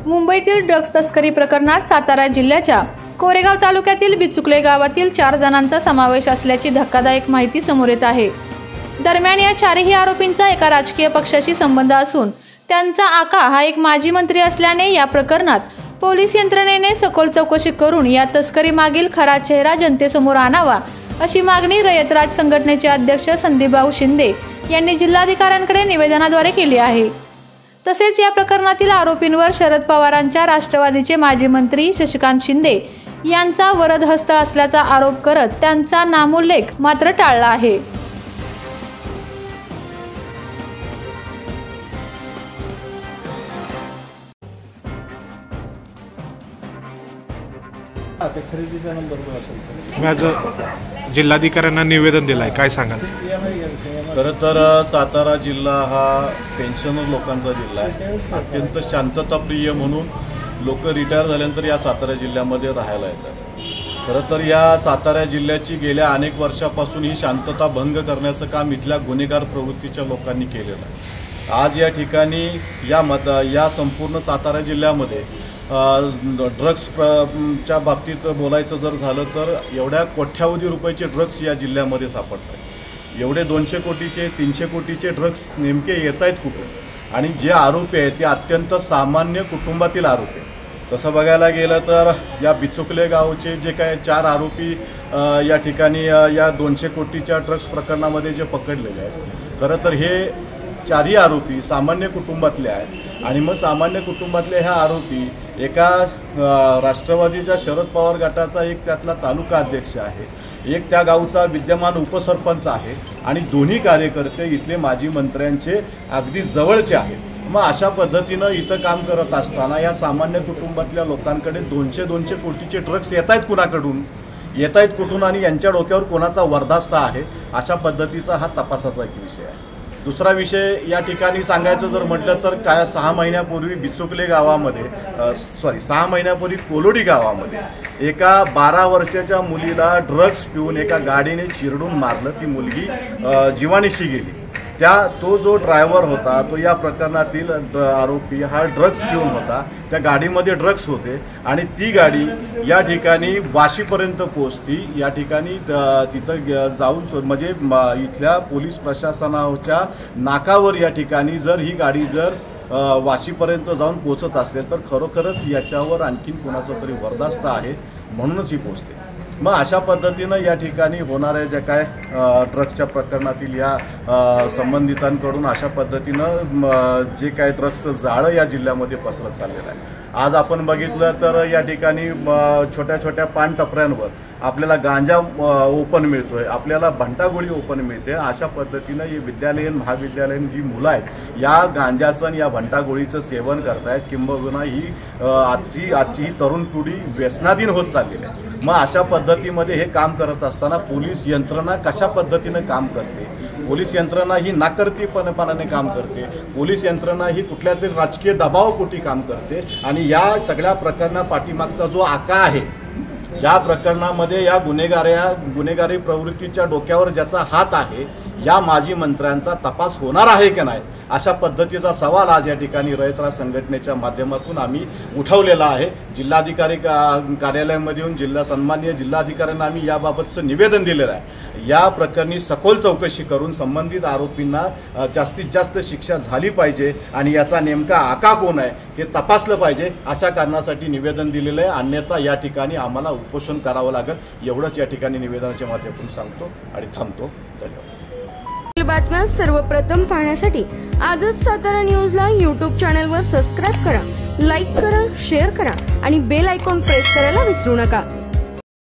मुंबईतील ड्रग्ज तस्करी प्रकरणात सातारा जिल्ह्याच्या कोरेगाव तालुक्यातील बिचुकले गावातील 4 जणांचा समावेश असल्याची धक्कादायक माहिती समोर येत आहे। दरम्यान या चारही आरोपींचा एका राजकीय पक्षाशी संबंध असून त्यांचा आका हा एक माजी मंत्री असल्याने या प्रकरणात पोलीस यंत्रणेने सखोल चौकशी करून या तस्करी मागील खरा चेहरा जनतेसमोर आणावा अशी मागणी रयतराज संघटनेचे अध्यक्ष संदीपभाऊ शिंदे यांनी जिल्हाधिकाऱ्यांकडे निवेदनाद्वारे केली आहे। तसेच या प्रकरणातील आरोपींवर शरद पवारांच्या राष्ट्रवादीचे माजी मंत्री शशिकांत शिंदे यांचा वरदहस्त असल्याचा आरोप करत त्यांचा नामोल्लेख मात्र टाळला आहे। मी आज जिल्हाधिकाऱ्यांना निवेदन दिलंय, काय सांगाल? खरं तर सातारा जिल्हा हा पेन्शनर लोकांचा जिल्हा आहे। अत्यंत शांतताप्रिय म्हणून लोक रिटायर झाल्यानंतर या सातारा जिल्ह्यामध्ये राहायला येतात। खरं तर या सातारा जिल्ह्याची गेल्या अनेक वर्षापासून ही शांतता भंग करण्याचं काम इथल्या गुन्हेगार प्रवृत्तीच्या लोकांनी केलेलं आहे। आज या ठिकाणी या संपूर्ण सातारा जिल्ह्यामध्ये ड्रग्सच्या बाबतीत बोलायचं जर झालं तर एवढ्या कोट्यावधी रुपयाचे ड्रग्स या जिल्ह्यामध्ये सापडतात। एवढे 200 कोटीचे 300 कोटीचे ड्रग्स नेमके येत आहेत कुठून? आणि जे आरोपी आहेत ते अत्यंत सामान्य कुटुंबातील आरोपी आहेत। तसं बघायला गेलं तर या बिचुकले गावचे जे काय 4 आरोपी या ठिकाणी या 200 कोटीच्या ड्रग्स प्रकरणामध्ये जे पकडलेले आहेत, खरं तर हे 4ही आरोपी सामान्य कुटुंबातले आहेत। आणि मग सामान्य कुटुंबातले ह्या आरोपी एका राष्ट्रवादीच्या शरद पवार गटाचा एक त्यातला तालुका अध्यक्ष आहे, एक त्या गावचा विद्यमान उपसरपंच आहे आणि दोन्ही कार्यकर्ते इथले माजी मंत्र्यांचे अगदी जवळचे आहेत। मग अशा पद्धतीनं इथं काम करत असताना या सामान्य कुटुंबातल्या लोकांकडे 200 कोटीचे ड्रग्स येत आहेत कुणाकडून, येत आहेत कुठून आणि यांच्या डोक्यावर कोणाचा वरदास्त आहे, अशा पद्धतीचा हा तपासाचा एक विषय आहे। दुसरा विषय या ठिकाणी सांगायचं जर म्हटलं तर काय 6 महिन्यापूर्वी बिचुकले गावामध्ये 6 महिन्यापूर्वी कोलोडी गावामध्ये एका 12 वर्षाच्या मुलीला ड्रग्स पिऊन एका गाडीने चिरडून मारलं। ती मुलगी जीवानिशी गेली। तो जो ड्रायव्हर होता तो या प्रकरणातील आरोपी हा ड्रग्स पिऊन होता, त्या गाडीमध्ये ड्रग्स होते आणि ती गाडी या ठिकाणी वाशीपर्यंत पोहोचती। या ठिकाणी तिथं जाऊन म्हणजे इथल्या पोलीस प्रशासनाच्या नाकावर या ठिकाणी जर ही गाडी जर वाशीपर्यंत जाऊन पोहोचत असेल तर खरोखरच याच्यावर आणखीन कोणाचं तरी वरदास्त आहे, म्हणूनच ही पोहोचते। मग अशा पद्धतीनं या ठिकाणी होणाऱ्या ज्या काय ड्रग्सच्या प्रकरणातील या संबंधितांकडून अशा पद्धतीनं जे काय ड्रग्सचं जाळं या जिल्ह्यामध्ये पसरत चाललेलं आहे। आज आपण बघितलं तर या ठिकाणी छोट्या छोट्या पान टपऱ्यांवर आपल्याला गांजा ओपन मिळतोय, आपल्याला भंटागोळी ओपन मिळते। अशा पद्धतीनं ही विद्यालयीन महाविद्यालयीन जी मुलं आहेत या गांजाचं आणि या भंटागोळीचं सेवन करतायत, किंबहुना ही आजची ही तरुण पिढी व्यसनाधीन होत चाललेली आहे। मग अशा पद्धतीमध्ये हे काम करत असताना पोलीस यंत्रणा कशा पद्धतीनं काम करते? पोलीस यंत्रणा ही नाकर्तेपणाने काम करते, पोलीस यंत्रणा ही कुठल्या तरी राजकीय दबावापोटी काम करते आणि या सगळ्या प्रकरणा पाठीमागचा जो आका आहे, या प्रकरणामध्ये या गुन्हेगारी प्रवृत्तीच्या डोक्यावर ज्याचा हात आहे, या माजी मंत्र्यांचा तपास होणार आहे की नाही, अशा पद्धतीचा सवाल आज या ठिकाणी रयतराज संघटनेच्या माध्यमातून आम्ही उठवलेला आहे। जिल्हाधिकारी कार्यालयामध्ये येऊन सन्माननीय जिल्हाधिकाऱ्यांना आम्ही याबाबतचं निवेदन दिलेलं आहे। या प्रकरणी सखोल चौकशी करून संबंधित आरोपींना जास्तीत जास्त शिक्षा झाली पाहिजे आणि याचा नेमका आका कोण आहे हे तपासलं पाहिजे, अशा कारणासाठी निवेदन दिलेलं आहे। अन्यथा या ठिकाणी आम्हाला उपोषण करावं लागेल, एवढंच या ठिकाणी निवेदनाच्या माध्यमातून सांगतो आणि थांबतो। धन्यवाद। बातम्या सर्वप्रथम पाहण्यासाठी आजच सातारा न्यूजला YouTube चॅनलवर सबस्क्राईब करा, लाईक करा, शेअर करा आणि बेल आयकॉन प्रेस करायला विसरू नका।